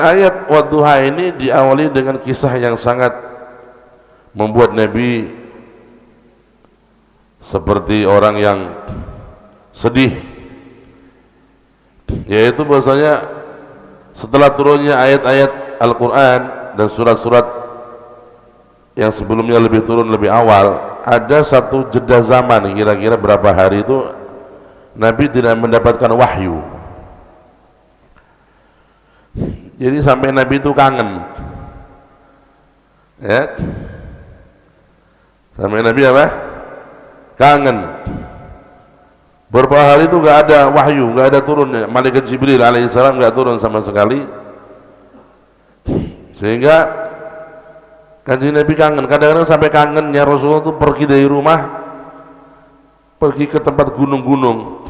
Ayat wadduha ini diawali dengan kisah yang sangat membuat Nabi seperti orang yang sedih, yaitu bahwasanya setelah turunnya ayat-ayat Al-Quran dan surat-surat yang sebelumnya lebih turun lebih awal, ada satu jeda zaman, kira-kira berapa hari itu Nabi tidak mendapatkan wahyu. Jadi sampai Nabi itu kangen, ya, sampai Nabi apa? Kangen. Beberapa hari itu gak ada wahyu, gak ada turunnya. Malaikat Jibril alaihissalam gak turun sama sekali, sehingga Kanjeng Nabi kangen. Kadang-kadang sampai kangennya Rasulullah itu pergi dari rumah, pergi ke tempat gunung-gunung,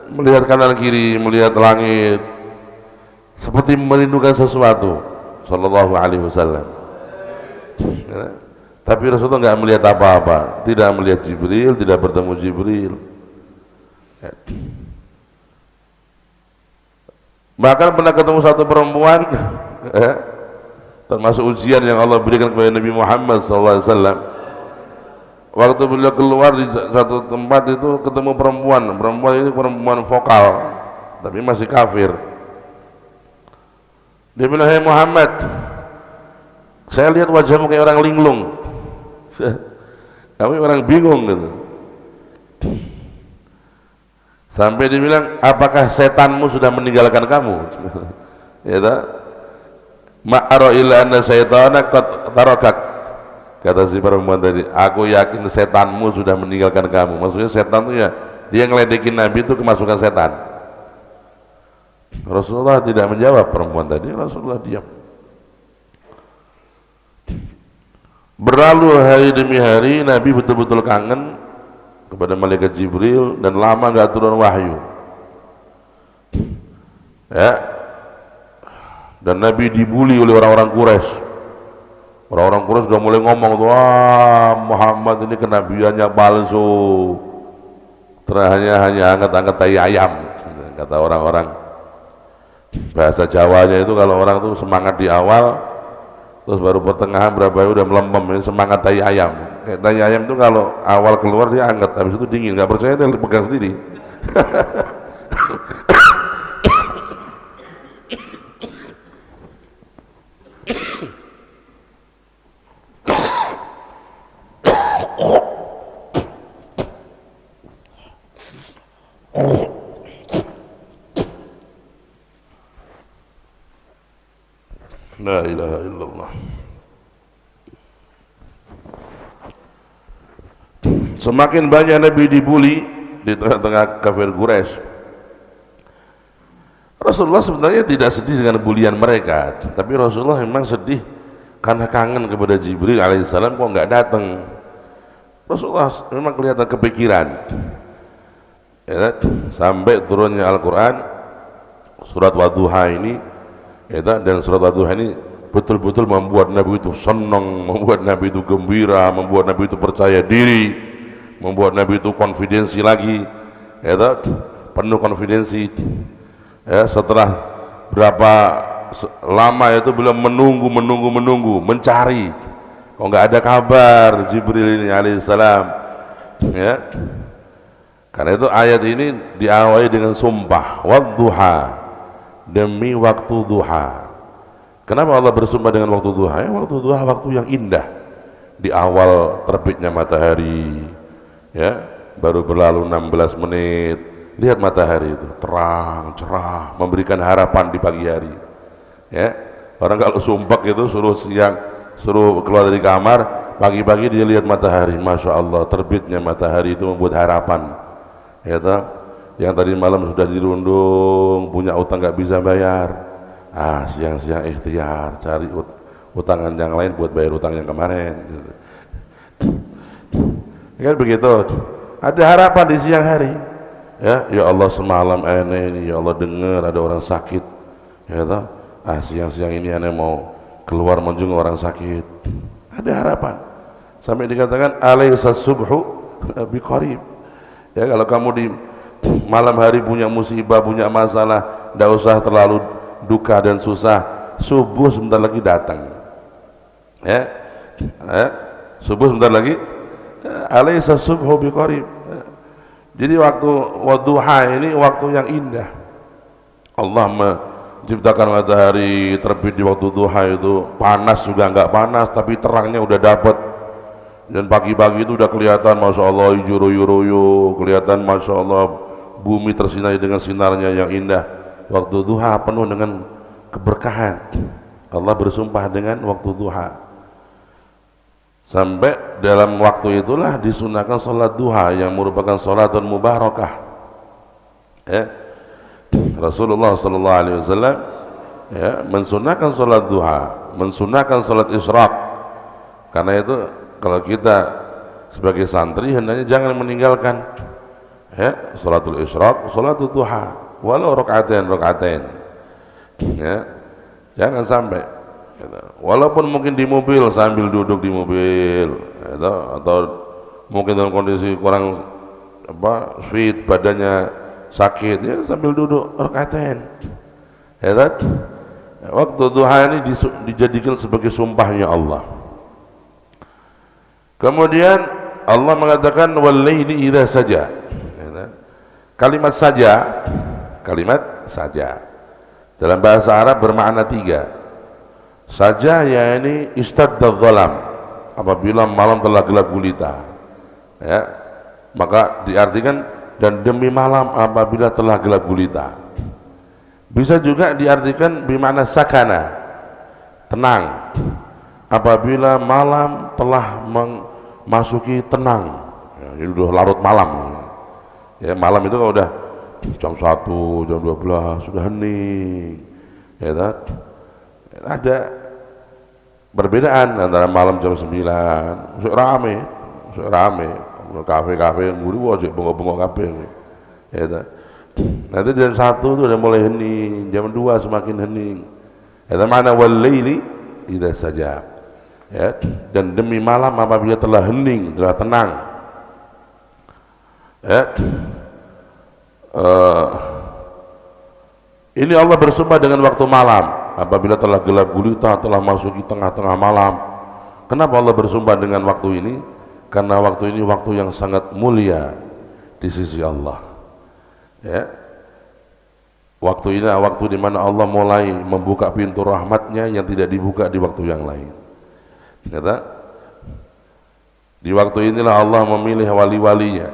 melihat kanan kiri, melihat langit, seperti merindukan sesuatu, sallallahu alaihi wasallam. Tapi Rasulullah nggak melihat apa-apa, tidak melihat Jibril, tidak bertemu Jibril. Bahkan pernah ketemu satu perempuan, termasuk ujian yang Allah berikan kepada Nabi Muhammad SAW. Waktu beliau keluar di satu tempat itu ketemu perempuan ini perempuan vokal, tapi masih kafir. Dia bilang, "Hai Muhammad, saya lihat wajahmu kayak orang linglung." Kami orang bingung gitu. Sampai dia bilang, "Apakah setanmu sudah meninggalkan kamu?" Ya tak? Ma'ara illa anna syaitana qad tarakak. Kata si perempuan tadi, "Aku yakin setanmu sudah meninggalkan kamu." Maksudnya setan itu ya, dia ngeledekin Nabi itu kemasukan setan. Rasulullah tidak menjawab perempuan tadi, Rasulullah diam. Berlalu hari demi hari, Nabi betul-betul kangen kepada malaikat Jibril dan lama nggak turun wahyu. Ya. Dan Nabi dibully oleh orang-orang Quraisy. Orang-orang Quraisy sudah mulai ngomong, "Wah, Muhammad ini kenabiannya palsu. Hanya angkat-angkat tai ayam," kata orang-orang. Bahasa Jawanya itu kalau orang tuh semangat di awal, terus baru pertengahan berapa udah melempem, ini semangat tai ayam. Kayak tai ayam itu kalau awal keluar dia angkat, habis itu dingin, nggak percaya dia pegang sendiri. La ilaha illallah. Semakin banyak Nabi dibully di tengah-tengah kafir Quraisy. Rasulullah sebenarnya tidak sedih dengan bulian mereka, tapi Rasulullah memang sedih karena kangen kepada Jibril alaihissalam, kok nggak datang. Rasulullah memang kelihatan kepikiran, ya, sampai turunnya Al-Quran surat Wadduha ini, ya, dan surat Wadduha ini betul-betul membuat Nabi itu senang, membuat Nabi itu gembira, membuat Nabi itu percaya diri, membuat Nabi itu konfidensi lagi, ya, penuh konfidensi. Ya, setelah berapa lama itu beliau menunggu, mencari, kok nggak ada kabar Jibril ini alaihissalam, ya. Karena itu ayat ini diawali dengan sumpah, wadduha, demi waktu duha. Kenapa Allah bersumpah dengan waktu duha? Ya, waktu duha waktu yang indah, di awal terbitnya matahari, ya, baru berlalu 16 menit, lihat matahari itu terang, cerah, memberikan harapan di pagi hari. Ya, orang kalau sumpah itu suruh siang, suruh keluar dari kamar, pagi-pagi dia lihat matahari, masya Allah, terbitnya matahari itu membuat harapan. Ya, yang tadi malam sudah dirundung, punya utang nggak bisa bayar, siang-siang ikhtiar cari utangan yang lain buat bayar utang yang kemarin. Kan begitu, ada harapan di siang hari. Ya Allah, semalam ini ya Allah dengar ada orang sakit, ya toh, siang-siang ini aneh mau keluar menjenguk orang sakit, ada harapan. Sampai dikatakan alaysa subhu biqarib. Ya, kalau kamu di malam hari punya musibah, punya masalah, tidak usah terlalu duka dan susah, subuh sebentar lagi datang. Ya, subuh sebentar lagi. Alaysa subhu biqarib. Jadi waktu wadduha ini waktu yang indah. Allah menciptakan matahari terbit di waktu duha itu, panas juga enggak panas tapi terangnya udah dapat. Dan pagi-pagi itu udah kelihatan Masya Allah hijau royo-royo, kelihatan Masya Allah bumi tersinari dengan sinarnya yang indah. Waktu duha penuh dengan keberkahan. Allah bersumpah dengan waktu duha. Sampai dalam waktu itulah disunahkan sholat duha yang merupakan sholatun mubarakah. Ya. Rasulullah sallallahu alaihi wasallam ya mensunahkan sholat duha, mensunahkan sholat isyraq. Karena itu kalau kita sebagai santri hendaknya jangan meninggalkan ya sholatul isyraq, sholatul duha, walau rakaatain ya, jangan sampai gitu. Walaupun mungkin di mobil sambil duduk di mobil gitu, atau mungkin dalam kondisi kurang fit, badannya sakit ya sambil duduk rakaatain ya, waktu duha ini dijadikan sebagai sumpahnya Allah. Kemudian Allah mengatakan wal-laili idza saja. Kalimat saja dalam bahasa Arab bermakna 3. Saja ya ini istadda dhalam, apabila malam telah gelap gulita ya, maka diartikan dan demi malam apabila telah gelap gulita. Bisa juga diartikan bermakna sakana, tenang, apabila malam telah memasuki tenang ya, ini udah larut malam ya, malam itu kalau udah jam 1, jam 12 sudah hening ya, ada perbedaan antara malam jam 9 masuk rame kafe-kafe nguri wajib bengok-bengok kafe ya, nanti jam 1 itu udah mulai hening, jam 2 semakin hening ya, mana wal-laili idza saja ya, dan demi malam apabila telah hening, telah tenang ya. Ini Allah bersumpah dengan waktu malam apabila telah gelap gulita, telah masuki tengah-tengah malam. Kenapa Allah bersumpah dengan waktu ini? Karena waktu ini waktu yang sangat mulia di sisi Allah ya. Waktu ini waktu di mana Allah mulai membuka pintu rahmatnya yang tidak dibuka di waktu yang lain. Kata, di waktu inilah Allah memilih wali-walinya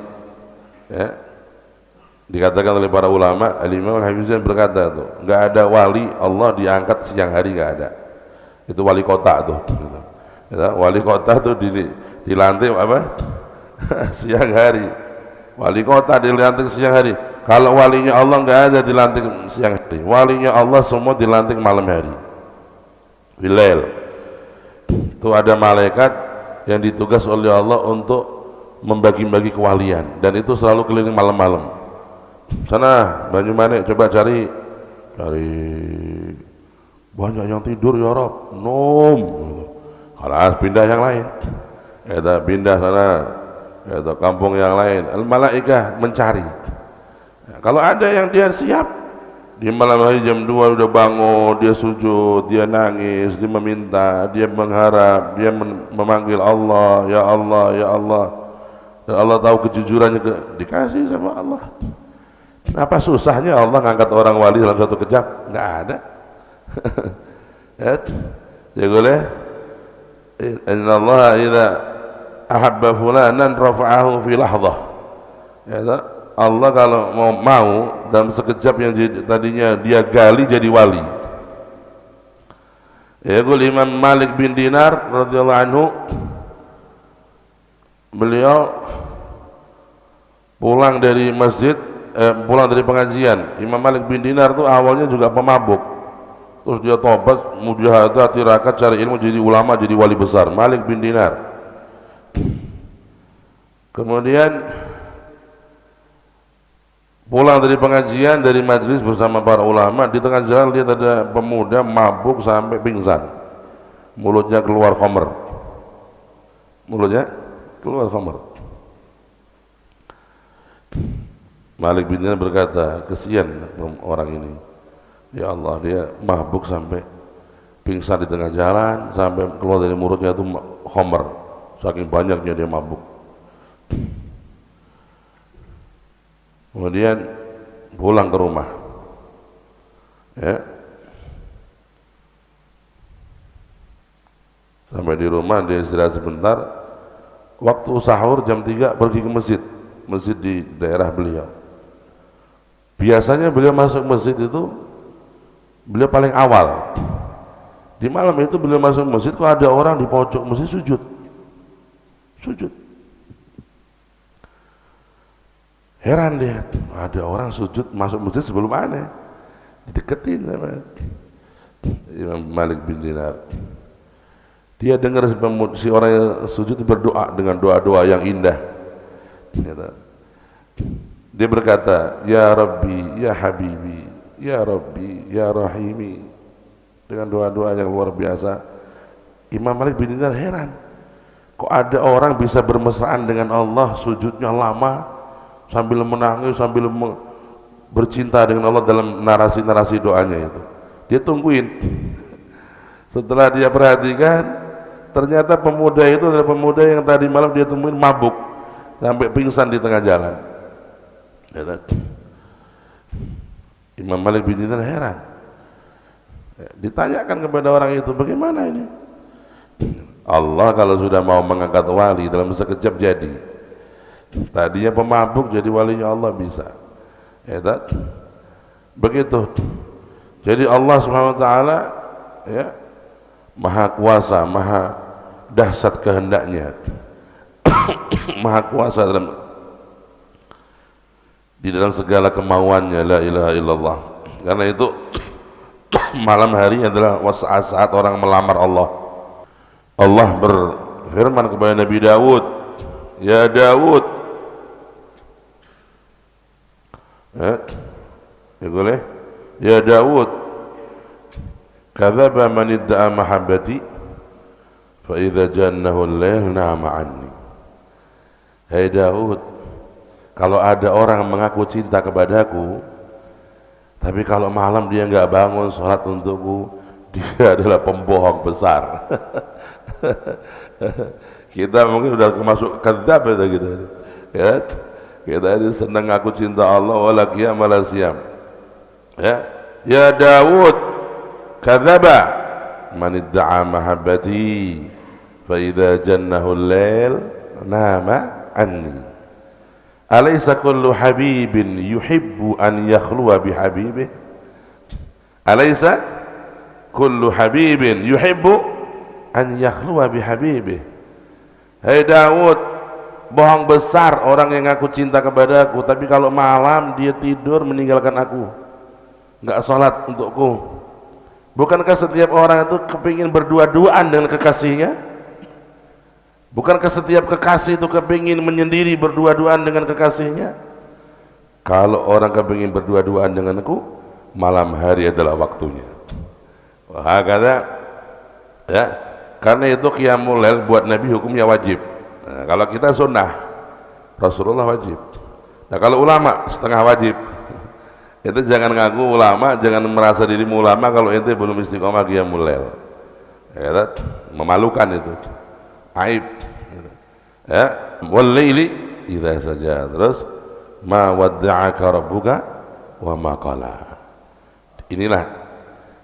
ya. Dikatakan oleh para ulama, Al-Imam Al-Hafizan berkata tuh, enggak ada wali Allah diangkat siang hari, enggak ada. Itu wali kota tuh gitu. Ya, wali kota tuh dilantik apa? siang hari. Wali kota dilantik siang hari. Kalau walinya Allah enggak ada dilantik siang hari. Walinya Allah semua dilantik malam hari. Bilail. Itu ada malaikat yang ditugas oleh Allah untuk membagi-bagi kewalian, dan itu selalu keliling malam-malam. Sana Banyumanik coba cari banyak yang tidur ya Rob, pindah yang lain ya, pindah sana ya, kampung yang lain. Al-malaikah mencari ya, kalau ada yang dia siap di malam hari jam 2 udah bangun, dia sujud, dia nangis, dia meminta, dia mengharap, dia memanggil Allah, ya Allah, ya Allah, dan Allah tahu kejujurannya dikasih sama Allah. Apa susahnya Allah ngangkat orang wali dalam satu kejap? Nggak ada. Ya boleh. Inna Allah idza ahabba fulanan rafa'ahu fi lahdah. Ya, Allah kalau mau dalam sekejap yang tadinya dia gali jadi wali. Ya, Imam Malik bin Dinar radhiyallahu anhu, beliau pulang dari masjid, pulang dari pengajian. Imam Malik bin Dinar itu awalnya juga pemabuk, terus dia tobat, mujahadah, tirakat, cari ilmu, jadi ulama, jadi wali besar. Malik bin Dinar. Kemudian pulang dari pengajian, dari majelis bersama para ulama, di tengah jalan lihat ada pemuda mabuk sampai pingsan, mulutnya keluar khamr, Malik bin Dinar berkata, kesian orang ini, Ya Allah, dia mabuk sampai pingsan di tengah jalan, sampai keluar dari mulutnya itu khamr, saking banyaknya dia mabuk. Kemudian pulang ke rumah, ya, sampai di rumah dia istirahat sebentar. Waktu sahur jam 3 pergi ke masjid di daerah beliau. Biasanya beliau masuk masjid itu beliau paling awal. Di malam itu beliau masuk masjid, kok ada orang di pojok masjid sujud. Heran dia, ada orang sujud masuk masjid sebelum aneh. Dideketin sama Imam Malik bin Dinar. Dia dengar si orang yang sujud berdoa dengan doa-doa yang indah. Dia berkata, Ya Rabbi, Ya Habibi, Ya Rabbi, Ya Rahimi, dengan doa-doa yang luar biasa. Imam Malik bin Dinar heran, kok ada orang bisa bermesraan dengan Allah, sujudnya lama, sambil menangis, sambil bercinta dengan Allah dalam narasi-narasi doanya itu. Dia tungguin. Setelah dia perhatikan, ternyata pemuda itu adalah pemuda yang tadi malam dia temuin mabuk sampai pingsan di tengah jalan. Imam Malik bin Dinar heran. Ditanyakan kepada orang itu, bagaimana ini? Allah kalau sudah mau mengangkat wali dalam sekejap jadi. Tadinya pemabuk jadi walinya Allah bisa. Begitu. Jadi Allah Subhanahu wa taala, ya, Maha kuasa, maha dahsyat kehendaknya. Maha kuasa di dalam segala kemauannya, la ilaha illallah. Karena itu malam hari adalah saat orang melamar Allah. Allah berfirman kepada Nabi Dawud, Ya Dawud, ya boleh, Ya Dawud, kadzaba man idda'a mahabbati fa idza jannahu al-lail nama anni. Hai Daud, kalau ada orang mengaku cinta kepadaku tapi kalau malam dia enggak bangun salat untukku, dia adalah pembohong besar. Kita mungkin sudah termasuk kadzab gitu. Ya. Kita ini senang aku cinta Allah wala qiyam wala siyam. Ya Daud, kadzaba man idda'a mahabbati fa idza jannahu al-lail nama anni. Alaysa kullu habibin yuhibbu an yakhluwa bihabibih? Alaysa kullu habibin yuhibbu an yakhluwa bihabibih? Hai Daud, bohong besar orang yang ngaku cinta kepadaku tapi kalau malam dia tidur meninggalkan aku, enggak salat untukku. Bukankah setiap orang itu kepingin berdua-duaan dengan kekasihnya? Bukankah setiap kekasih itu kepingin menyendiri berdua-duaan dengan kekasihnya? Kalau orang kepingin berdua-duaan denganku, malam hari adalah waktunya. Wah, kata, ya, karena itu qiyamul lail buat Nabi hukumnya wajib. Nah, kalau kita sunnah, Rasulullah wajib. Nah, kalau ulama setengah wajib. Itu jangan ngaku ulama, jangan merasa dirimu ulama kalau ente belum istiqomah qiyamul lail. Ya, memalukan itu. Aib. Ya, wal laili idza saja. Terus ma wadda'aka rabbuka wa ma qala. Inilah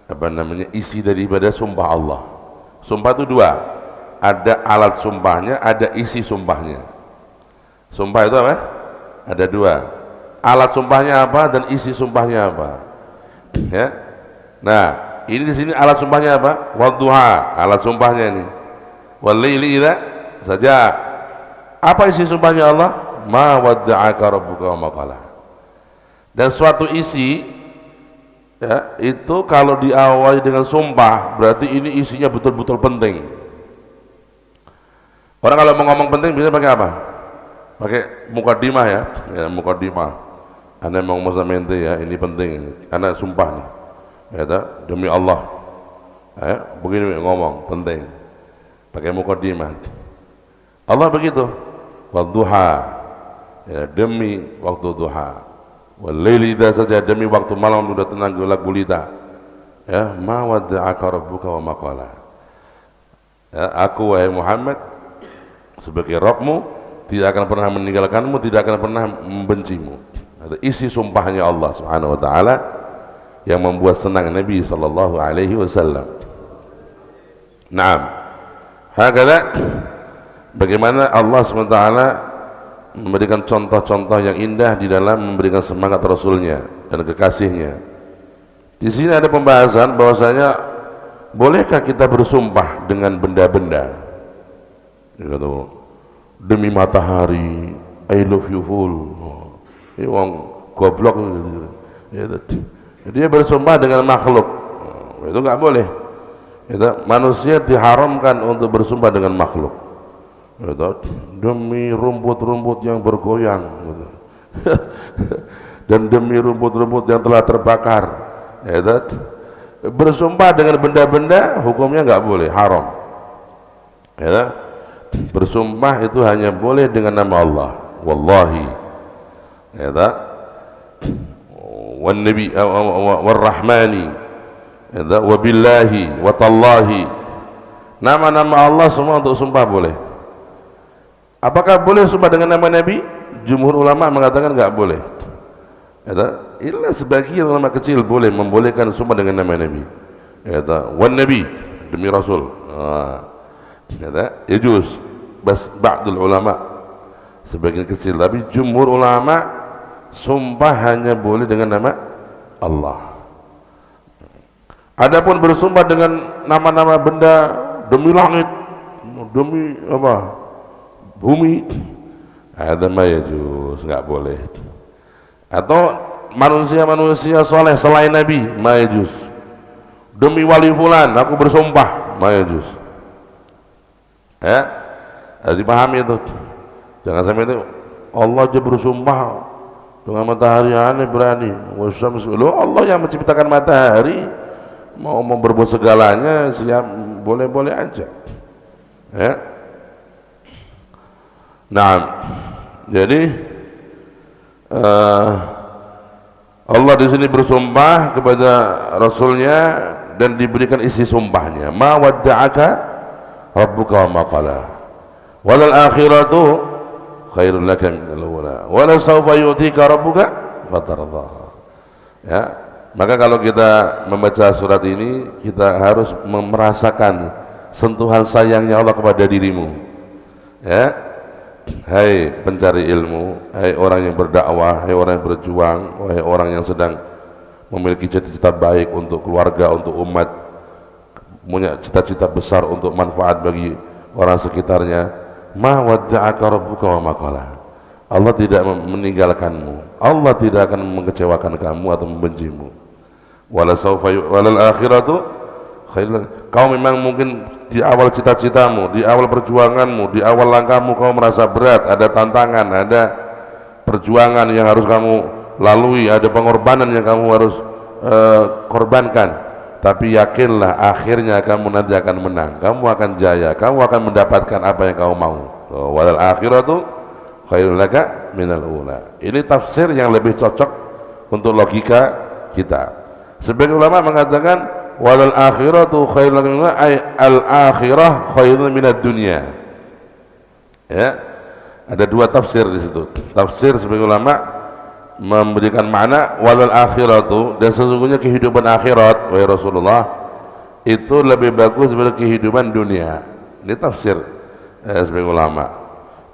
apa namanya isi daripada sumpah Allah. Sumpah itu dua. Ada alat sumpahnya, ada isi sumpahnya. Sumpah itu apa? Ada dua. Alat sumpahnya apa dan isi sumpahnya apa? Ya. Nah, ini di sini alat sumpahnya apa? Wadduha, alat sumpahnya ini. Wal laili idza saja. Apa isi sumpahnya Allah? Ma wadda'aka rabbuka wa ma qala. Dan suatu isi, ya, itu kalau diawali dengan sumpah berarti ini isinya betul-betul penting. Orang kalau mau ngomong penting biasanya pakai apa? Pakai mukadimah, ya, ya, mukadimah. Anda mau ngomong sama ente, ya, ini penting, Anda sumpah nih, ya, demi Allah, ya, begini ngomong penting, pakai mukadimah. Allah begitu, wadduha, ya, demi waktu duha, wal laili idza saja, demi waktu malam sudah tenang gelap gulita. Ya, ma wadda'aka rabbuka wa ma qala. Ya, aku wahai Muhammad sebagai Rabbmu tidak akan pernah meninggalkanmu, tidak akan pernah membencimu. Itu isi sumpahnya Allah Subhanahu wa taala yang membuat senang Nabi sallallahu alaihi wasallam. Naam. Hakala bagaimana Allah Subhanahu wa taala memberikan contoh-contoh yang indah di dalam memberikan semangat Rasulnya dan kekasihnya. Di sini ada pembahasan bahwasanya bolehkah kita bersumpah dengan benda-benda? Demi matahari, I love you full. Ini wong goblok gitu. Dia bersumpah dengan makhluk. Itu enggak boleh. Manusia diharamkan untuk bersumpah dengan makhluk. Demi rumput-rumput yang bergoyang gitu. Dan demi rumput-rumput yang telah terbakar, bersumpah dengan benda-benda hukumnya nggak boleh, haram. Bersumpah itu hanya boleh dengan nama Allah, wallahi, wan nabi war rahmani, wa billahi wa tallahi. Nama-nama Allah semua untuk sumpah boleh. Apakah boleh sumpah dengan nama Nabi? Jumhur ulama mengatakan enggak boleh. Illa sebagian ulama kecil boleh membolehkan sumpah dengan nama Nabi. Wan Nabi, demi Rasul. Yajuz. Bas ba'dul ulama, sebagian kecil, tapi jumhur ulama sumpah hanya boleh dengan nama Allah. Adapun bersumpah dengan nama-nama benda, demi langit, demi apa? Bumi, ada mayajuz, nggak boleh. Atau manusia-manusia soleh selain Nabi, mayajuz. Demi wali fulan, aku bersumpah, mayajuz. Harus dipahami itu. Jangan sampai itu Allah aja bersumpah dengan matahari, aneh berani. Loh, Allah yang menciptakan matahari mau berbuat segalanya, siap, boleh-boleh aja. Nah, jadi Allah di sini bersumpah kepada Rasulnya dan diberikan isi sumpahnya. Ma wadda'aka rabbuka wa ma qala. Walal akhiratu khairul laka minal ula. Wala sawfa yu'tika rabbuka fatarda. Ya, maka kalau kita membaca surat ini, kita harus merasakan sentuhan sayangnya Allah kepada dirimu. Ya. Hai pencari ilmu, hai orang yang berdakwah, hai orang yang berjuang, hai orang yang sedang memiliki cita-cita baik untuk keluarga, untuk umat, punya cita-cita besar untuk manfaat bagi orang sekitarnya. Ma wadda'aka rabbuka wa ma qala. Allah tidak meninggalkanmu, Allah tidak akan mengecewakan kamu atau membencimu. Walal akhiratu khairul. Kau memang mungkin di awal cita-citamu, di awal perjuanganmu, di awal langkahmu kau merasa berat, ada tantangan, ada perjuangan yang harus kamu lalui, ada pengorbanan yang kamu harus korbankan. Tapi yakinlah akhirnya kamu nanti akan menang, kamu akan jaya, kamu akan mendapatkan apa yang kamu mau. Walal akhiratu khairul laka minal ula. Ini tafsir yang lebih cocok untuk logika kita. Sebagian ulama mengatakan walal akhiratu khairul laka minal ula, ay al akhirah khairul minad dunya. Ya, ada dua tafsir di situ. Tafsir sebagian ulama memberikan makna walal akhiratu, dan sesungguhnya kehidupan akhirat wahai Rasulullah itu lebih bagus daripada kehidupan dunia. Ini tafsir sebagian ulama.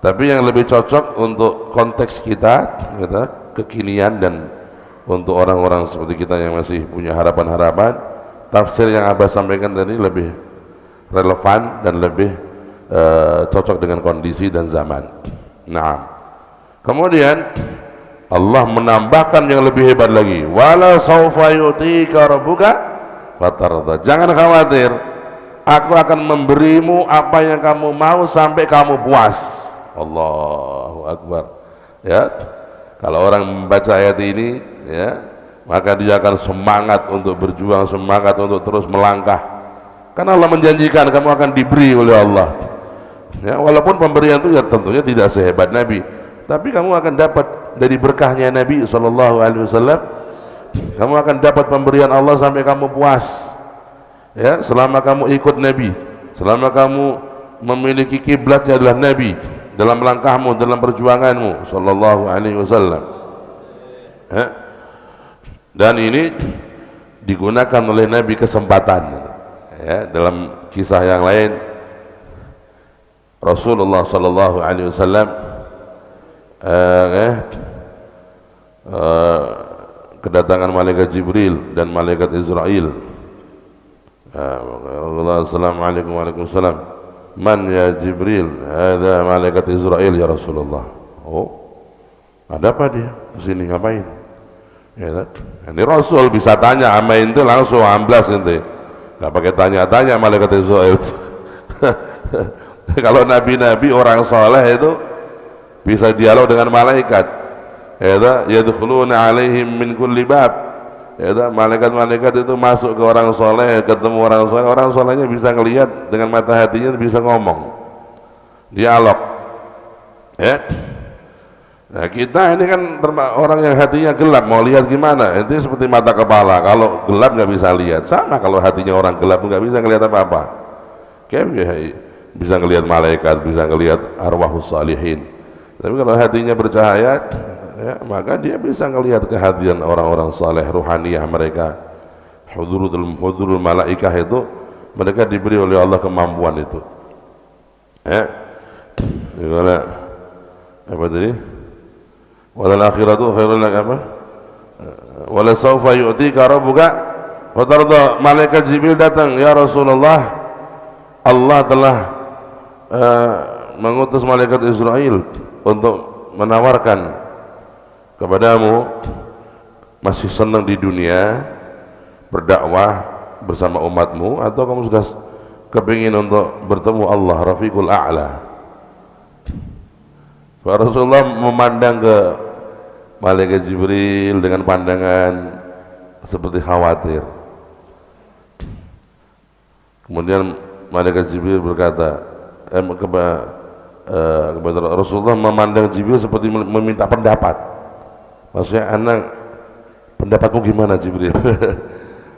Tapi yang lebih cocok untuk konteks kita, kekinian, dan untuk orang-orang seperti kita yang masih punya harapan-harapan, tafsir yang Abah sampaikan tadi lebih relevan dan lebih cocok dengan kondisi dan zaman. Nah, kemudian Allah menambahkan yang lebih hebat lagi. Wala sawfa yu'tika rabbuka fatarda. Jangan khawatir, aku akan memberimu apa yang kamu mau sampai kamu puas. Allahu Akbar. Ya, kalau orang membaca ayat ini, ya, maka dia akan semangat untuk berjuang, semangat untuk terus melangkah. Karena Allah menjanjikan kamu akan diberi oleh Allah. Ya, walaupun pemberian itu ya tentunya tidak sehebat Nabi, tapi kamu akan dapat dari berkahnya Nabi SAW, kamu akan dapat pemberian Allah sampai kamu puas. Ya, selama kamu ikut Nabi, selama kamu memiliki kiblatnya adalah Nabi dalam langkahmu, dalam perjuanganmu SAW. Ya. Dan ini digunakan oleh Nabi kesempatan. Ya, dalam kisah yang lain Rasulullah SAW kedatangan malaikat Jibril dan malaikat Israel. Assalamualaikum warahmatullahi wabarakatuh. Man ya Jibril? Ada malaikat Israel ya Rasulullah. Oh, ada apa dia kesini ngapain? Ya, ini Rasul bisa tanya, ama itu langsung amblas ente, nggak pakai tanya-tanya malaikat Israel. Kalau nabi-nabi orang soleh itu bisa dialog dengan malaikat. Ya, yadkhuluna alaihim min kulli bab. Ya, malaikat-malaikat itu masuk ke orang soleh, ketemu orang solehnya bisa ngelihat dengan mata hatinya, bisa ngomong, dialog. Ya. Nah, kita ini kan orang yang hatinya gelap, mau lihat gimana? Itu seperti mata kepala, kalau gelap nggak bisa lihat. Sama kalau hatinya orang gelap nggak bisa ngelihat apa-apa. Kayak bisa ngelihat malaikat, bisa ngelihat arwahus salihin. Tapi kalau hatinya bercahaya, ya, maka dia bisa ngelihat kehadiran orang-orang saleh, ruhaniyah mereka. Hudurul malaikah itu mereka diberi oleh Allah kemampuan itu. Ya. Gimana? Apa tadi? Walal akhiratu khairul lak apa? Wala sawfa yu'tika rabbuka fatarda. Malaikat Jibril datang, ya Rasulullah, Allah telah mengutus malaikat Israel untuk menawarkan kepadamu, masih senang di dunia berdakwah bersama umatmu, atau kamu sudah kepingin untuk bertemu Allah Rafiqul A'la? Rasulullah memandang ke malaikat Jibril dengan pandangan seperti khawatir. Kemudian malaikat Jibril berkata kepada Rasulullah, memandang Jibril seperti meminta pendapat. Maksudnya, anak pendapatmu gimana Jibril?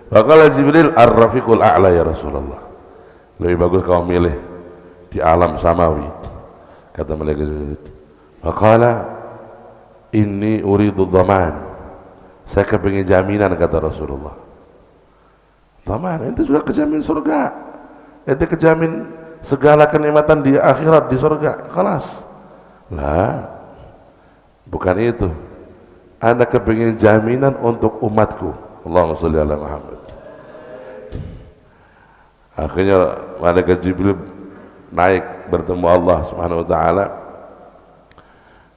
Maka Jibril, ar-rafiqul a'la ya Rasulullah, lebih bagus kau milih di alam samawi, kata malaikat Jibril. Maka ini uridu dhaman, saya kepingin jaminan, kata Rasulullah. Dhaman, ente sudah kejamin surga, ente kejamin segala kenikmatan di akhirat, di surga, kelas. Lah, bukan itu. Anda kepingin jaminan untuk umatku. Allahumma sholli ala Muhammad. Akhirnya malaikat Jibril naik bertemu Allah Subhanahu wa taala.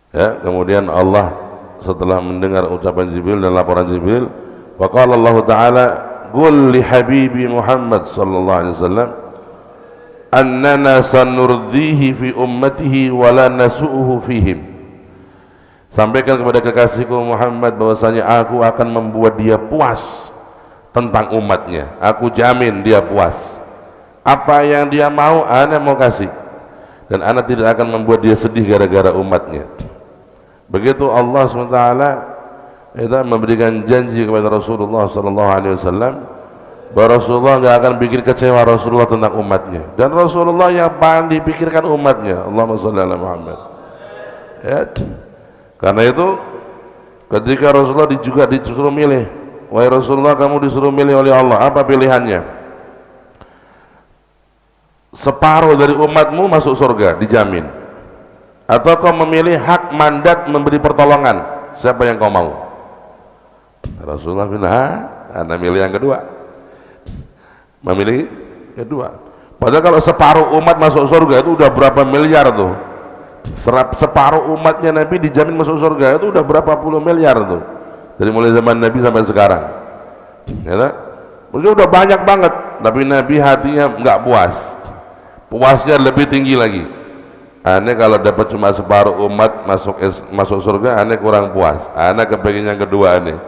Ya, kemudian Allah setelah mendengar ucapan Jibril dan laporan Jibril, wa qala Allah taala, qul li habibi Muhammad sallallahu alaihi wasallam annana sanurdhihi fi ummatihi wa la nasu'uhu fihim. Sampaikan kepada kekasihku Muhammad bahwasanya aku akan membuat dia puas tentang umatnya. Aku jamin dia puas. Apa yang dia mau, ana mau kasih, dan ana tidak akan membuat dia sedih gara-gara umatnya. Begitu Allah SWT memberikan janji kepada Rasulullah SAW bahwa Rasulullah nggak akan bikin kecewa Rasulullah tentang umatnya, dan Rasulullah yang paling dipikirkan umatnya. Allahumma sholli ala Muhammad. Ya. Karena itu ketika Rasulullah juga disuruh milih, wahai Rasulullah, kamu disuruh milih oleh Allah, apa pilihannya? Separuh dari umatmu masuk surga, dijamin, atau kau memilih hak mandat memberi pertolongan, siapa yang kau mau? Rasulullah bilang, anda milih yang kedua, memilih kedua. Padahal kalau separuh umat masuk surga itu udah berapa miliar tuh. Separuh umatnya Nabi dijamin masuk surga, itu udah berapa puluh miliar tuh, dari mulai zaman Nabi sampai sekarang. Ya, maksudnya udah banyak banget, tapi Nabi hatinya nggak puas, puasnya lebih tinggi lagi. Aneh kalau dapat cuma separuh umat masuk surga, aneh kurang puas. Aneh kepengen yang kedua, aneh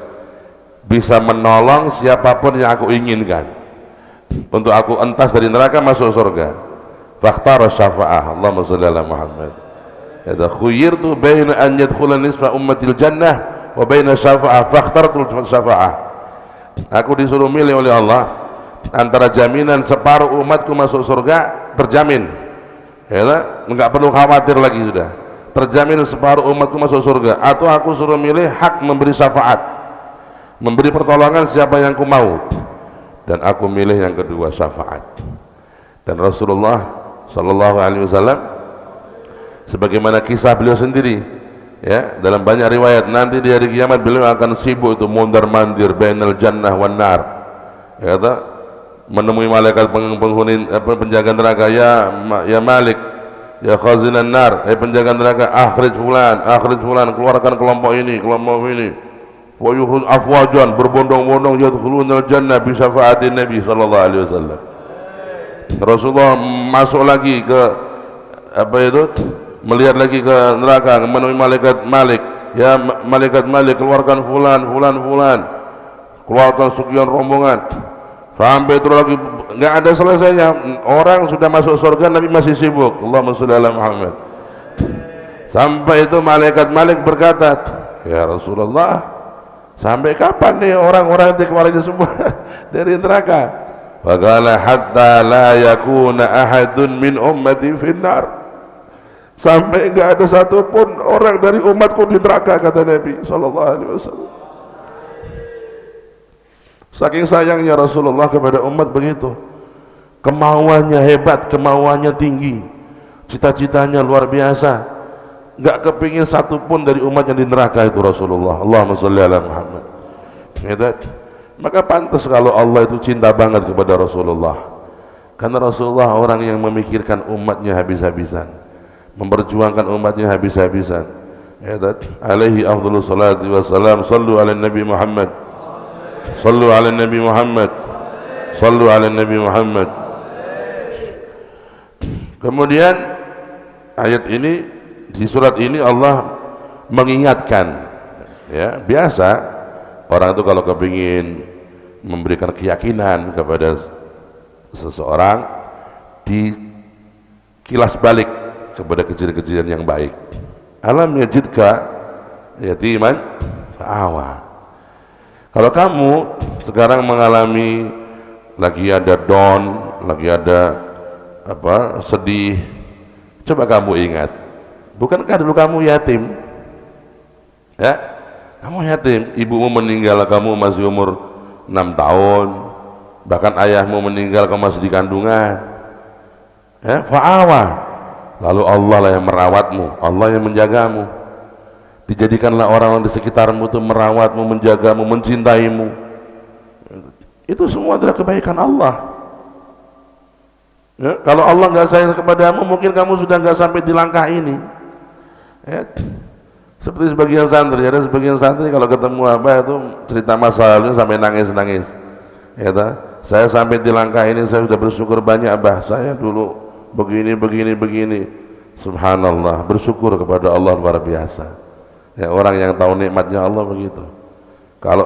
bisa menolong siapapun yang aku inginkan untuk aku entas dari neraka masuk surga. Faktar syafa'ah. Allahumma sholli ala Muhammad. Kata khuyirtu baina an yadkhula nisfa ummatil jannah wa baina syafa'ah fakhtartu syafa'ah. Aku disuruh milih oleh Allah antara jaminan separuh umatku masuk surga terjamin, ya, enggak perlu khawatir lagi, sudah terjamin separuh umatku masuk surga, atau aku suruh milih hak memberi syafaat, memberi pertolongan siapa yang ku mau, dan aku milih yang kedua, syafaat. Dan Rasulullah sallallahu alaihi wasallam sebagaimana kisah beliau sendiri, ya, dalam banyak riwayat, nanti di hari kiamat beliau akan sibuk itu mondar-mandir bainal jannah wan nar, ya, kata menemui malaikat penghuni penjaga neraka, ya Malik, ya khazinan nar, penjaga neraka, akhrij fulan, keluarkan kelompok ini, wa yukhruj afwajan, berbondong-bondong, yadkhulunal jannah bi syafaatin Nabi sallallahu alaihi wasallam. Rasulullah masuk lagi ke melihat lagi ke neraka, menemui malaikat Malik, ya malaikat Malik, keluarkan fulan, keluarkan sekian rombongan, sampai itu lagi nggak ada selesainya, orang sudah masuk surga, Nabi masih sibuk, Allahumma sholli ala Muhammad. Sampai itu malaikat Malik berkata, ya Rasulullah, sampai kapan nih orang-orang dikeluarkan semua dari neraka? Faqala hatta la yakuna ahadun min ummati finnar, sampai enggak ada satupun orang dari umatku di neraka, kata Nabi sallallahu alaihi wasallam. Saking sayangnya Rasulullah kepada umat begitu, kemauannya hebat, kemauannya tinggi, cita-citanya luar biasa, enggak kepingin satupun dari umat yang di neraka itu Rasulullah. Allahumma sholli ala Muhammad. Maka pantas kalau Allah itu cinta banget kepada Rasulullah, karena Rasulullah orang yang memikirkan umatnya habis-habisan, memperjuangkan umatnya habis-habisan. Alaihi afdhalus salati wassalam, sallu ala Nabi Muhammad, sallu ala Nabi Muhammad, sallu ala Nabi Muhammad. Kemudian ayat ini, di surat ini Allah mengingatkan, ya, biasa orang itu kalau kepingin memberikan keyakinan kepada seseorang, dikilas balik kepada kejadian-kejadian yang baik. Alam yajidka yatiman fa'awa. Kalau kamu sekarang mengalami lagi ada down, lagi ada sedih, coba kamu ingat, bukankah dulu kamu yatim? Ya, kamu yatim, ibumu meninggal kamu masih umur 6 tahun, bahkan ayahmu meninggal kamu masih di kandungan, ya, fa'awa, lalu Allah lah yang merawatmu, Allah yang menjagamu, dijadikanlah orang-orang di sekitarmu itu merawatmu, menjagamu, mencintaimu. Itu semua adalah kebaikan Allah, ya. Kalau Allah nggak sayang kepadamu, mungkin kamu sudah nggak sampai di langkah ini, ya. Seperti sebagian santri, ada sebagian santri kalau ketemu itu cerita masa lalu sampai nangis-nangis, ya, saya sampai di langkah ini, saya sudah bersyukur banyak, saya dulu begini. Subhanallah, bersyukur kepada Allah luar biasa, ya. Orang yang tahu nikmatnya Allah begitu. Kalau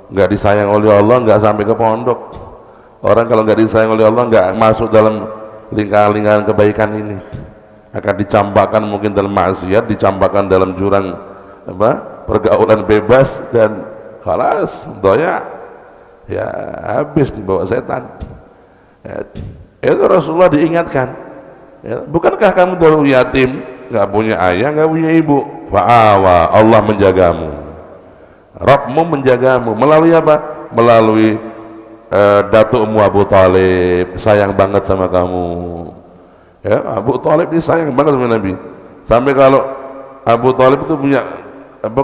nggak disayang oleh Allah, nggak sampai ke pondok. Orang kalau nggak disayang oleh Allah, nggak masuk dalam lingkaran kebaikan ini, akan dicampakkan mungkin dalam maksiat, dicampakkan dalam jurang pergaulan bebas, dan khalas doya, ya, habis dibawa setan, ya. Itu Rasulullah diingatkan, ya, bukankah kamu dulu yatim, nggak punya ayah, nggak punya ibu, fa'awa, Allah menjagamu, Rabbmu menjagamu, melalui apa? Melalui datukmu Abu Talib, sayang banget sama kamu. Ya, Abu Talib ini sayang banget sama Nabi, sampai kalau Abu Talib itu punya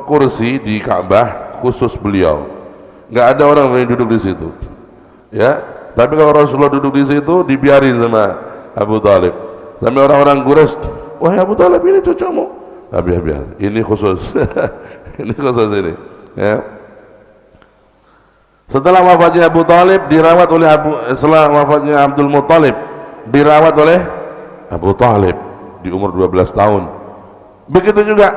kursi di Ka'bah khusus beliau, nggak ada orang yang duduk di situ, ya. Tapi kalau Rasulullah duduk di situ, dibiarin sama Abu Talib, sampai orang-orang Quraisy, wahai Abu Talib, ini cucumu, biar, ini khusus, ini khusus ini, ya. Setelah wafatnya Abu Talib dirawat oleh setelah wafatnya Abdul Muttalib dirawat oleh Abu Talib di umur 12 tahun. Begitu juga,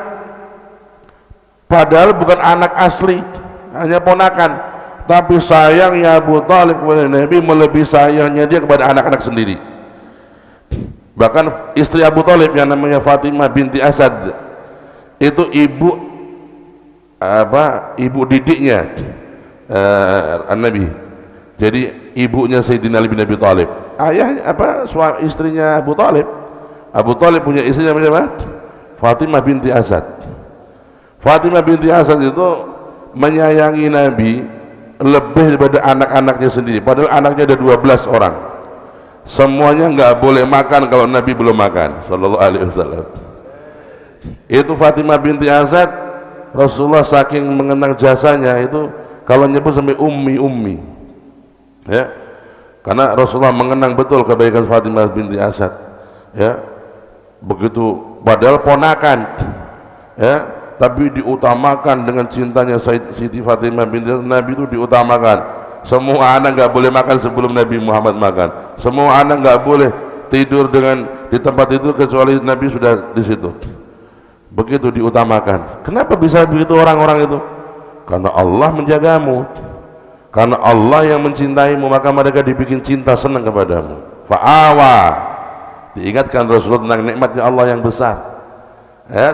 padahal bukan anak asli, hanya ponakan, tapi sayangnya Abu Talib kepada Nabi melebihi sayangnya dia kepada anak-anak sendiri. Bahkan istri Abu Thalib yang namanya Fatimah binti Asad itu ibu didiknya Nabi. Jadi ibunya Sayyidina Ali bin Abi Thalib. Ayah istrinya Abu Thalib. Abu Thalib punya istrinya siapa? Fatimah binti Asad. Fatimah binti Asad itu menyayangi Nabi lebih daripada anak-anaknya sendiri. Padahal anaknya ada 12 orang. Semuanya nggak boleh makan kalau Nabi belum makan, sallallahu alaihi wasallam. Itu Fatimah binti Asad, Rasulullah saking mengenang jasanya itu kalau nyebut sampai ummi, ya, karena Rasulullah mengenang betul kebaikan Fatimah binti Asad, ya, begitu. Padahal ponakan, ya, tapi diutamakan dengan cintanya Siti Fatimah binti Asad. Nabi itu diutamakan. Semua anak nggak boleh makan sebelum Nabi Muhammad makan. Semua anak nggak boleh tidur di tempat itu kecuali Nabi sudah di situ. Begitu diutamakan. Kenapa bisa begitu orang-orang itu? Karena Allah menjagamu. Karena Allah yang mencintaimu, maka mereka dibikin cinta senang kepadamu. Fa'awa. Diingatkan Rasulullah tentang nikmatnya Allah yang besar. Ya.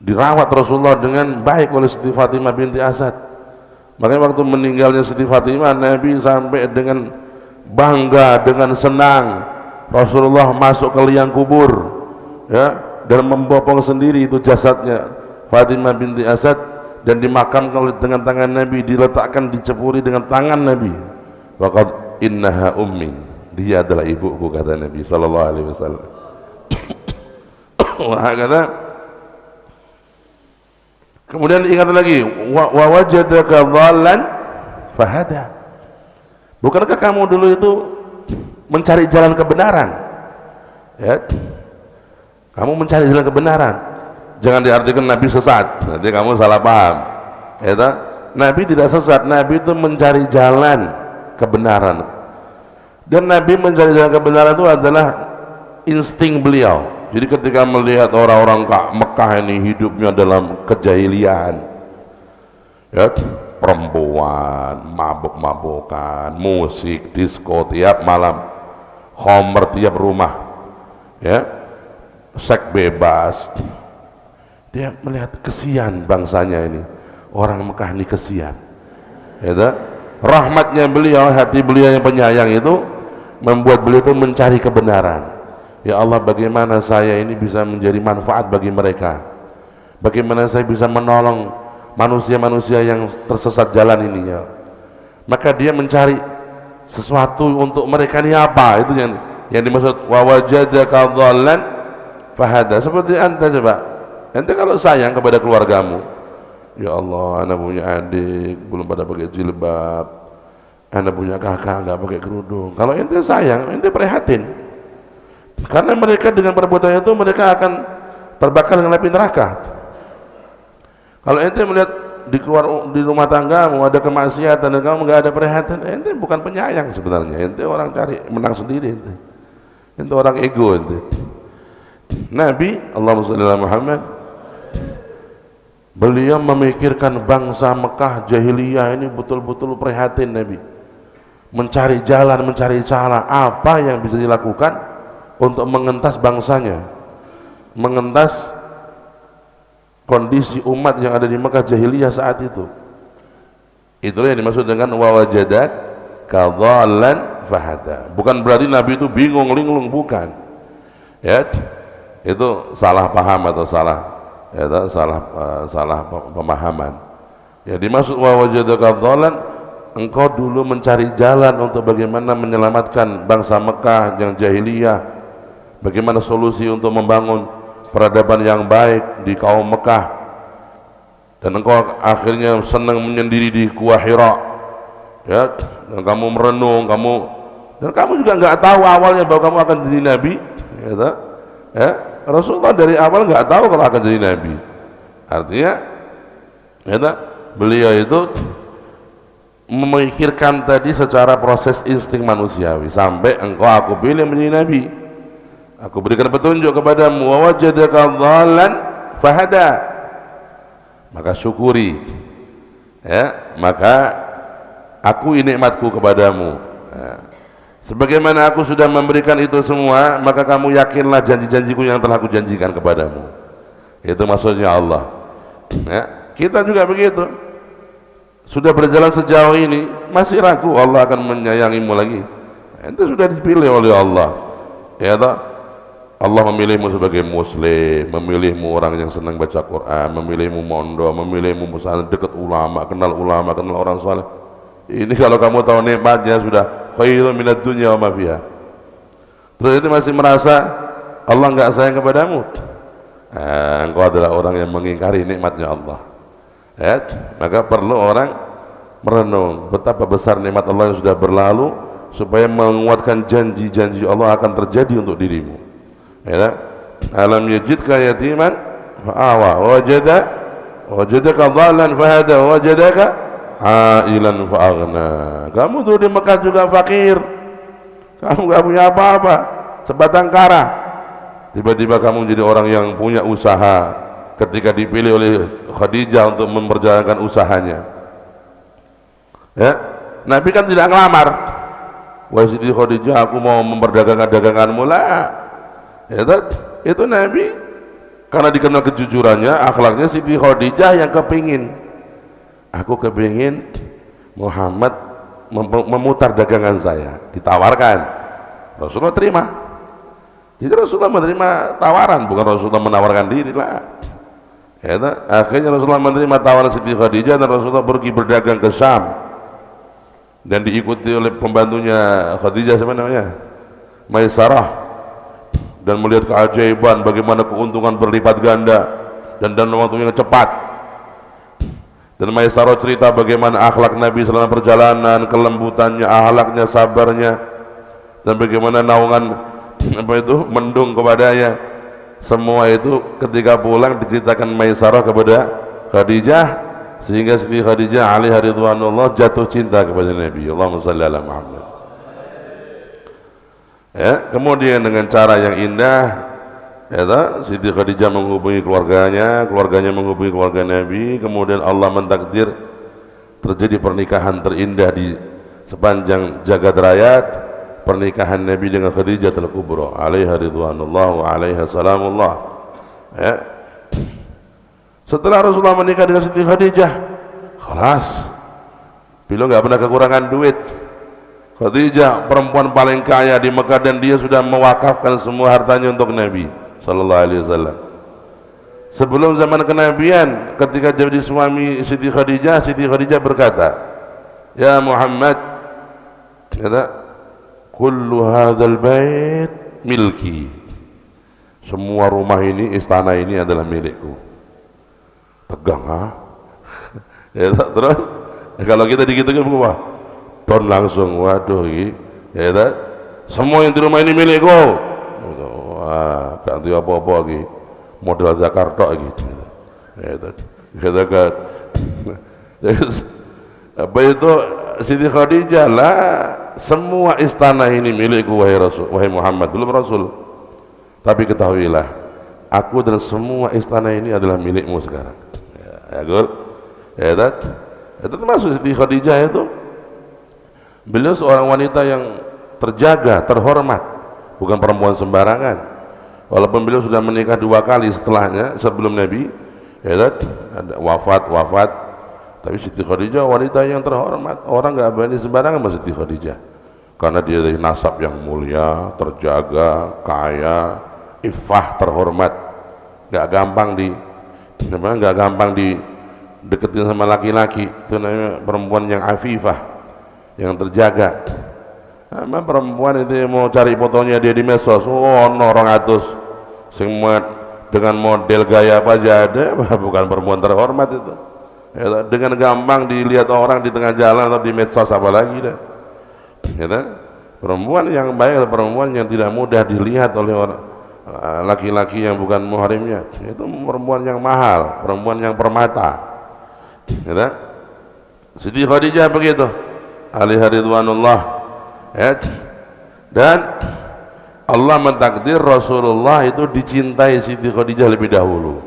Dirawat Rasulullah dengan baik oleh Siti Fatimah binti Asad. Makanya waktu meninggalnya Siti Fatimah, Nabi sampai dengan bangga, dengan senang Rasulullah masuk ke liang kubur, ya, dan membopong sendiri itu jasadnya Fatimah binti Asad dan dimakamkan dengan tangan Nabi, diletakkan, dicepuri dengan tangan Nabi. Waqad innaha ummi, dia adalah ibuku, kata Nabi sallallahu alaihi wasallam. Wah, kata. Kemudian ingat lagi, wa wajadaka dhallan fahada. Bukankah kamu dulu itu mencari jalan kebenaran? Ya. Kamu mencari jalan kebenaran. Jangan diartikan Nabi sesat, nanti kamu salah paham. Ya, Nabi tidak sesat, Nabi itu mencari jalan kebenaran. Dan Nabi mencari jalan kebenaran itu adalah insting beliau. Jadi ketika melihat orang-orang Mekah ini hidupnya dalam kejahilian, ya, perempuan, mabuk-mabukan, musik, disko tiap malam, khamr tiap rumah, ya, seks bebas, dia melihat kesian bangsanya ini, orang Mekah ini kesian, ya, rahmatnya beliau, hati beliau yang penyayang itu membuat beliau itu mencari kebenaran. Ya Allah, bagaimana saya ini bisa menjadi manfaat bagi mereka, bagaimana saya bisa menolong manusia-manusia yang tersesat jalan ini, ya. Maka dia mencari sesuatu untuk mereka ini apa, itu yang dimaksud wa wajadaka dhallan fahada. Seperti anta, coba ente kalau sayang kepada keluargamu, ya Allah, anak punya adik belum pada pakai jilbab, anak punya kakak nggak pakai kerudung, kalau ente sayang, ente prihatin. Karena mereka dengan perbuatannya itu mereka akan terbakar dengan api neraka. Kalau ente melihat di rumah tanggamu ada kemaksiatan dan kamu nggak ada perhatian, ente bukan penyayang sebenarnya. Ente orang cari menang sendiri, ente orang ego. Nabi Allahumma shalli ala Muhammad, beliau memikirkan bangsa Mekah jahiliyah ini betul-betul prihatin. Nabi mencari jalan, mencari cara apa yang bisa dilakukan untuk mengentas bangsanya, mengentas kondisi umat yang ada di Mekah jahiliyah saat itu. Itulah yang dimaksud dengan wa wajadaka dhallan fahada. Bukan berarti Nabi itu bingung linglung, bukan, ya, itu salah paham atau salah pemahaman. Ya, dimaksud wa wajadaka dhallan, engkau dulu mencari jalan untuk bagaimana menyelamatkan bangsa Mekah yang jahiliyah, bagaimana solusi untuk membangun peradaban yang baik di kaum Mekah, dan engkau akhirnya senang menyendiri di Gua Hira, ya, dan kamu merenung, dan kamu juga nggak tahu awalnya bahwa kamu akan jadi Nabi, ya, Rasulullah dari awal nggak tahu kalau akan jadi Nabi. Artinya, ya, beliau itu memikirkan tadi secara proses insting manusiawi, sampai engkau aku pilih menjadi Nabi, aku berikan petunjuk kepadamu, wa wajadaka dhallan fahada, maka syukuri, ya, maka aku nikmatku kepadamu, ya. Sebagaimana aku sudah memberikan itu semua, maka kamu yakinlah janji-janjiku yang telah aku janjikan kepadamu. Itu maksudnya Allah. Ya, kita juga begitu. Sudah berjalan sejauh ini, masih ragu Allah akan menyayangimu lagi. Itu sudah dipilih oleh Allah. Ya toh? Allah memilihmu sebagai muslim, memilihmu orang yang senang baca Quran, memilihmu mondok, memilihmu pesantren dekat ulama, kenal orang saleh. Ini kalau kamu tahu nikmatnya sudah khairun minad dunya wa ma fiha. Terus itu masih merasa Allah enggak sayang kepadamu. Engkau adalah orang yang mengingkari nikmatnya Allah. Ya, maka perlu orang merenung betapa besar nikmat Allah yang sudah berlalu supaya menguatkan janji-janji Allah akan terjadi untuk dirimu. Ya, alam yajidka yatiman fa'awa, wajadaka dhalan fahada, wajadaka ailan fa'aghna. Kamu tuh di Mekah juga fakir, kamu gak punya apa-apa, sebatang kara. Tiba-tiba kamu jadi orang yang punya usaha ketika dipilih oleh Khadijah untuk memperjalankan usahanya. Ya, Nabi kan tidak ngelamar. Wahai Siti Khadijah, aku mau memperdagangkan daganganmu lah. Ya, itu Nabi karena dikenal kejujurannya, akhlaknya. Siti Khadijah yang kepingin, aku kepingin Muhammad memutar dagangan saya. Ditawarkan, Rasulullah terima. Jadi Rasulullah menerima tawaran, bukan Rasulullah menawarkan diri lah. Ya, akhirnya Rasulullah menerima tawaran Siti Khadijah dan Rasulullah pergi berdagang ke Syam dan diikuti oleh pembantunya Khadijah, siapa namanya? Maisarah. Dan melihat keajaiban bagaimana keuntungan berlipat ganda dan waktu yang cepat. Dan Maisarah cerita bagaimana akhlak Nabi selama perjalanan, kelembutannya, akhlaknya, sabarnya, dan bagaimana naungan mendung kepadanya. Semua itu ketika pulang diceritakan Maisarah kepada Khadijah, sehingga Siti Khadijah alaiha ridwanullah jatuh cinta kepada Nabi. Allahumma shalli ala Muhammad. Ya, kemudian dengan cara yang indah, ya, Siti Khadijah menghubungi keluarganya menghubungi keluarga Nabi, kemudian Allah mentakdir terjadi pernikahan terindah di sepanjang jagat raya, pernikahan Nabi dengan Khadijah al-Kubra alaiha ridwanullah wa alaiha salamullah. Ya. Setelah Rasulullah menikah dengan Siti Khadijah, kelas beliau nggak pernah kekurangan duit. Khadijah perempuan paling kaya di Mekah dan dia sudah mewakafkan semua hartanya untuk Nabi sallallahu alaihi wasallam. Sebelum zaman kenabian, ketika jadi suami Siti Khadijah berkata, "Ya Muhammad, kata, kullu hadzal bait milki." Semua rumah ini, istana ini adalah milikku. Tegang, ha? Ya, terus kalau kita digituin apa? Don langsung, waduh ini, ya, semua yang di rumah ini milikku. Wah, gak ada apa-apa lagi, modal Jakarta gitu. Ya, katakan, apa itu Siti Khadijah lah, semua istana ini milikku wahai Rasul, wahai Muhammad, belum Rasul. Tapi ketahuilah, aku dan semua istana ini adalah milikmu sekarang. Ya, ya, itu termasuk Siti Khadijah itu. Beliau seorang wanita yang terjaga, terhormat, bukan perempuan sembarangan. Walaupun beliau sudah menikah 2 kali setelahnya, sebelum Nabi, ya, ada wafat, tapi Siti Khadijah wanita yang terhormat. Orang nggak berani sembarangan sama Siti Khadijah, karena dia dari nasab yang mulia, terjaga, kaya, iffah, terhormat, nggak gampang dideketin sama laki-laki. Itu namanya perempuan yang afifah, yang terjaga. Sama perempuan itu mau cari fotonya dia di medsos, orang atus semua dengan model gaya apa aja ada, bukan perempuan terhormat itu. Ya, dengan gampang dilihat orang di tengah jalan atau di medsos, apalagi dah. Ya, perempuan yang baik adalah perempuan yang tidak mudah dilihat oleh orang laki-laki yang bukan muhrimnya. Itu perempuan yang mahal, perempuan yang permata. Ya, Siti Khadijah begitu alaiha ridwanullah, ya. Dan Allah mentakdir Rasulullah itu dicintai Siti Khadijah lebih dahulu,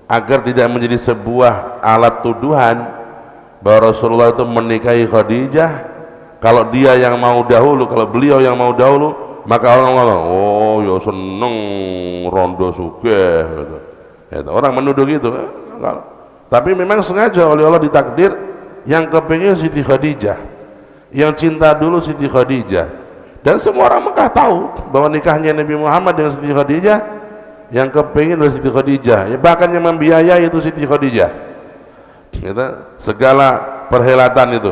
agar tidak menjadi sebuah alat tuduhan bahwa Rasulullah itu menikahi Khadijah Kalau dia yang mau dahulu, kalau beliau yang mau dahulu, maka orang ngomong, oh ya seneng rondo sugih gitu. Ya, orang menuduh gitu. Tapi memang sengaja oleh Allah ditakdir yang kepingin Siti Khadijah, yang cinta dulu Siti Khadijah. Dan semua orang Mekah tahu bahwa nikahnya Nabi Muhammad dengan Siti Khadijah, yang kepingin adalah Siti Khadijah. Ya, bahkan yang membiayai itu Siti Khadijah. Gitu, segala perhelatan itu.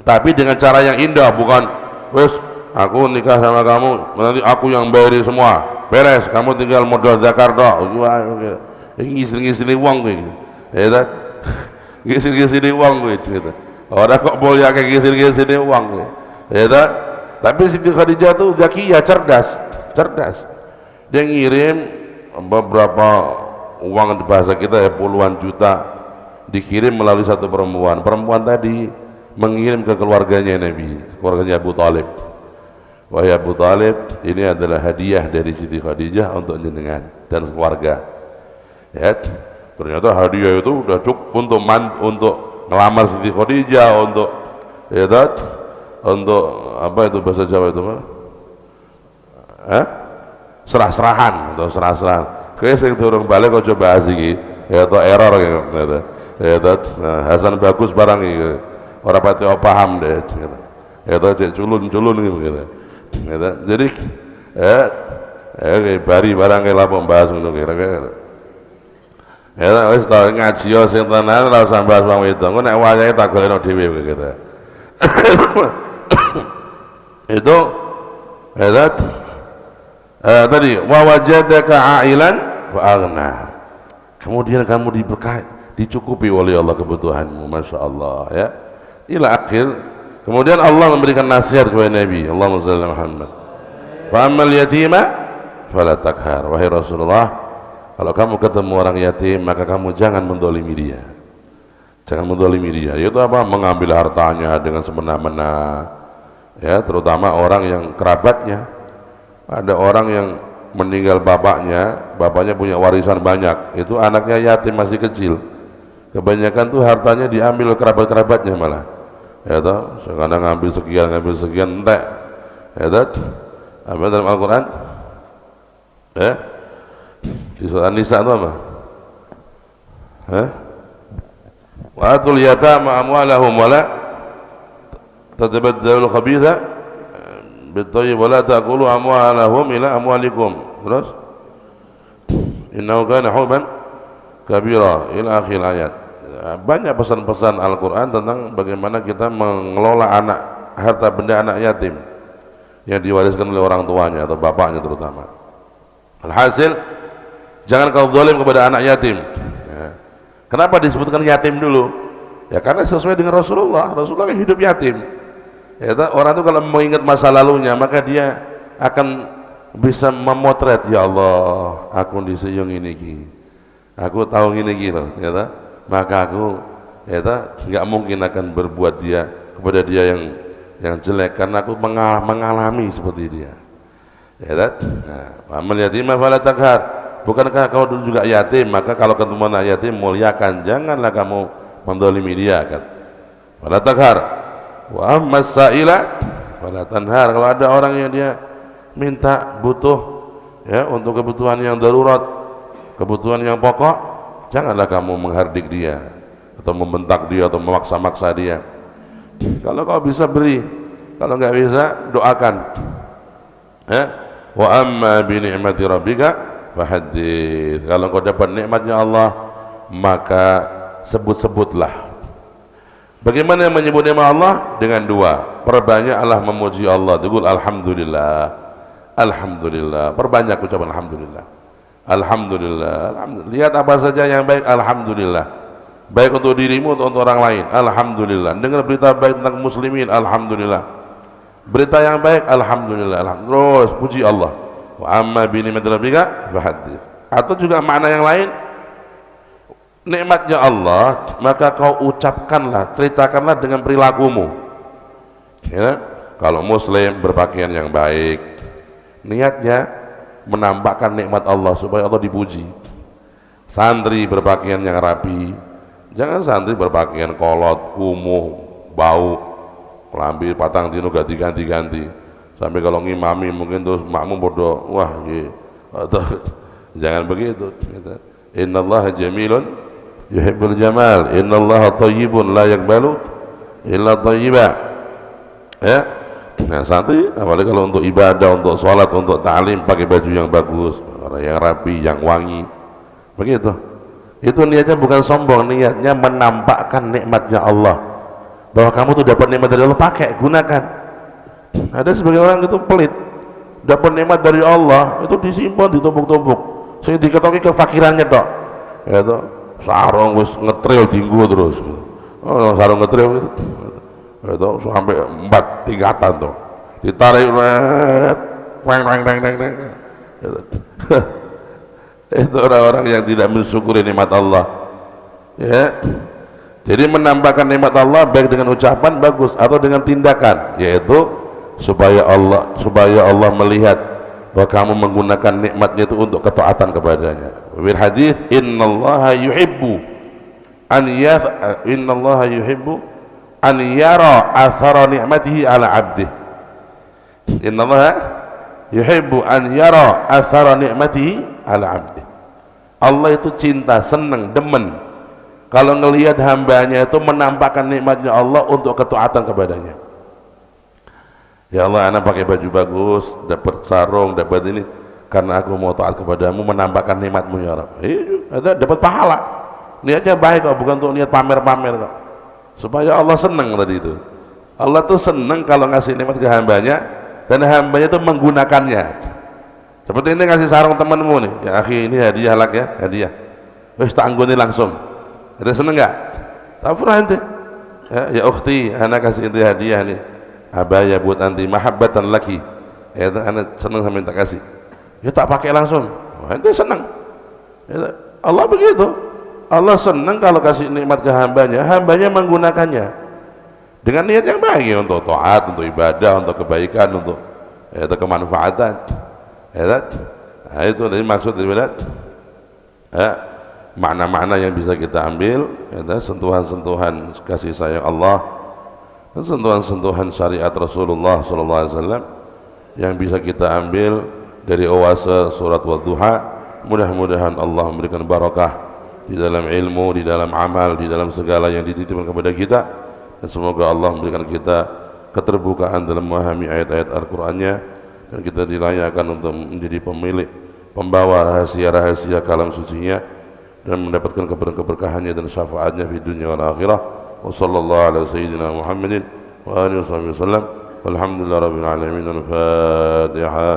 Tapi dengan cara yang indah, bukan wes aku nikah sama kamu nanti aku yang bayari semua, beres, kamu tinggal modal zakar doh. Ini ngisi-ngisi uang gitu. Ya kan? Ngisi-ngisi uang gitu. Orang kok boleh kayak ngisi-ngisi uang gitu. Ya kan? Tapi Siti Khadijah tuh zakiyah, cerdas. Dia ngirim beberapa uang di bahasa kita ya puluhan juta, dikirim melalui satu perempuan. Perempuan tadi mengirim ke keluarganya Nabi, keluarganya Abu Talib. Wahai Abu Talib, ini adalah hadiah dari Siti Khadijah untuk jenengan dan keluarga. Ya, ternyata hadiah itu udah cukup untuk ngelamar Siti Khadijah, untuk ya untuk apa itu bahasa Jawa itu mah? Serah-serahan atau serah-serahan. Kayak sing durung balik kok coba bahas iki, ya atau error gitu. Ya Hasan bagus barang iki. Orang pati paham deh, gitu. Cek culun gitu. Jadi, bari barang kayak lapor bahas untuk kira-kira. Wis tau ngaji yo sing tenan ora usah bahas wong itu. Engko nek wayahe tak golekno dhewe gitu. Itu, tadi wa wajadaka ailan wa aghna. Kemudian kamu dicukupi oleh Allah kebutuhanmu, masya Allah ya. Ila akhir. Kemudian Allah memberikan nasihat kepada Nabi, Allahumma shalli ala Muhammad. Fa ammal yatima fala takhar. Wahai Rasulullah, kalau kamu ketemu orang yatim maka kamu jangan mendolimi dia. Jangan mendolimi dia. Itu apa? Mengambil hartanya dengan semena-mena. Ya, terutama orang yang kerabatnya. Ada orang yang meninggal bapaknya punya warisan banyak. Itu anaknya yatim masih kecil. Kebanyakan tuh hartanya diambil kerabat-kerabatnya malah. Ya toh, sekarang ngambil sekian entek. Ya toh, apa dalam Al-Quran? Ya, di surah An-Nisa itu apa? Wa atul yatama amwalahum wala tatabaddalu khabitha bit-thayyib wala ta'kulu amwalahum ila amwalikum. Terus innahu kana huban kabira ila akhir ayat. Banyak pesan-pesan Al-Quran tentang bagaimana kita mengelola harta benda anak yatim yang diwariskan oleh orang tuanya atau bapaknya terutama. Alhasil, jangan kau zalim kepada anak yatim. Ya. Kenapa disebutkan yatim dulu? Ya karena sesuai dengan Rasulullah hidup yatim. Ya, orang itu kalau mengingat masa lalunya maka dia akan bisa memotret, ya Allah, aku diseyung ini ki, aku tahu ini ki loh, ya, maka aku nggak mungkin akan berbuat kepada dia yang jelek karena aku mengalami seperti dia. Ya, amal yatimah fala takhar. Bukankah kau dulu juga yatim? Maka kalau ketemu anak yatim muliakan, janganlah kamu mendolimi dia kan. Fala takhar. Wa ammas sa'ila fala tanhar. Kalau ada orang yang dia minta butuh ya untuk kebutuhan yang darurat, kebutuhan yang pokok, janganlah kamu menghardik dia atau membentak dia atau memaksa-maksa dia. Kalau kau bisa beri, kalau nggak bisa doakan. Wa amma bi ni'mati rabbika fahaddits. Kalau kau dapat nikmatnya Allah maka sebut-sebutlah. Bagaimana menyebut nikmat Allah? Dengan dua. Perbanyaklah memuji Allah. Tegur alhamdulillah. Alhamdulillah. Perbanyak ucapan alhamdulillah. Alhamdulillah. Alhamdulillah. Lihat apa saja yang baik, alhamdulillah. Baik untuk dirimu atau untuk orang lain, alhamdulillah. Dengar berita baik tentang muslimin, alhamdulillah. Berita yang baik, alhamdulillah. Terus puji Allah. Wa amma bi ni'mati rabbika fahaddits. Atau juga makna yang lain, nikmatnya Allah maka kau ucapkanlah, ceritakanlah dengan perilakumu. Ya, kalau muslim berpakaian yang baik, niatnya menambahkan nikmat Allah supaya Allah dipuji. Santri berpakaian yang rapi, jangan santri berpakaian kolot, kumuh, bau, kelambi patang dino ganti-ganti sampai kalau ngimami mungkin terus makmum bodoh wah atau jangan begitu gitu. Innallaha jamilun yuhibbul jamal, innallaha thayyibun la yaqbalu illa thayyiba. Ya, nah satu apalagi kalau untuk ibadah, untuk sholat, untuk ta'lim pakai baju yang bagus, yang rapi, yang wangi, begitu. Itu niatnya bukan sombong, niatnya menampakkan nikmatnya Allah, bahwa kamu tuh dapat nikmat dari Allah, pakai, gunakan. Ada sebagian orang itu pelit, dapat nikmat dari Allah itu disimpan, ditumpuk-tumpuk, sehingga diketahui kefakirannya dok, gitu. Sarung wis ngetril dinggo terus, oh sarung ngetril gitu, sampai 4 tingkatan tuh, ditarik, gitu. Itu orang-orang yang tidak mensyukuri nikmat Allah, ya. Jadi menambahkan nikmat Allah baik dengan ucapan bagus atau dengan tindakan, yaitu supaya Allah melihat bahwa kamu menggunakan nikmatnya itu untuk ketaatan kepadanya. Bil hadis innallaha yuhibbu an yara athara ni'matihi ala 'abdihi. Innallaha yuhibbu an yara athara ni'matihi ala 'abdihi. Allah itu cinta, senang, demen kalau ngelihat hambanya itu menampakkan nikmatnya Allah untuk ketaatan kepadanya. Ya Allah, anak pakai baju bagus, dapat sarung, dapat ini karena aku mau taat kepadamu, menampakkan nikmatmu ya Rabb. Ada dapat pahala. Niatnya baik kok, bukan untuk niat pamer-pamer kok. Supaya Allah senang tadi itu. Allah tuh senang kalau ngasih nikmat ke hambanya dan hambanya itu menggunakannya. Seperti ini ngasih sarung temanmu nih, ya akhi ini hadiah lak ya, hadiah. Wis tak anggone langsung. Itu seneng enggak? Tak pernah ente. Ya ukhti, anak kasih ente hadiah nih. Abaya buat anti mahabbatan laki, ya anak senang sama minta kasih, ya tak pakai langsung, itu senang. Ya, Allah begitu, Allah senang kalau kasih nikmat ke hambanya, hambanya menggunakannya dengan niat yang baik ya, untuk taat, untuk ibadah, untuk kebaikan, untuk ya, kemanfaatan. Ya, nah, itu tadi maksud daripada ya, makna-makna yang bisa kita ambil, ya, sentuhan-sentuhan kasih sayang Allah, sentuhan-sentuhan syariat Rasulullah SAW yang bisa kita ambil dari oase surat Wadduha. Mudah-mudahan Allah memberikan barakah di dalam ilmu, di dalam amal, di dalam segala yang dititipkan kepada kita, dan semoga Allah memberikan kita keterbukaan dalam memahami ayat-ayat Al-Qur'annya, dan kita dilayakkan untuk menjadi pemilik, pembawa rahasia-rahasia kalam sucinya, dan mendapatkan keberkahannya dan syafaatnya di dunia wal akhirah. وصلى الله على سيدنا محمد وآله وصحبه وسلم والحمد لله رب العالمين. الفاتحة.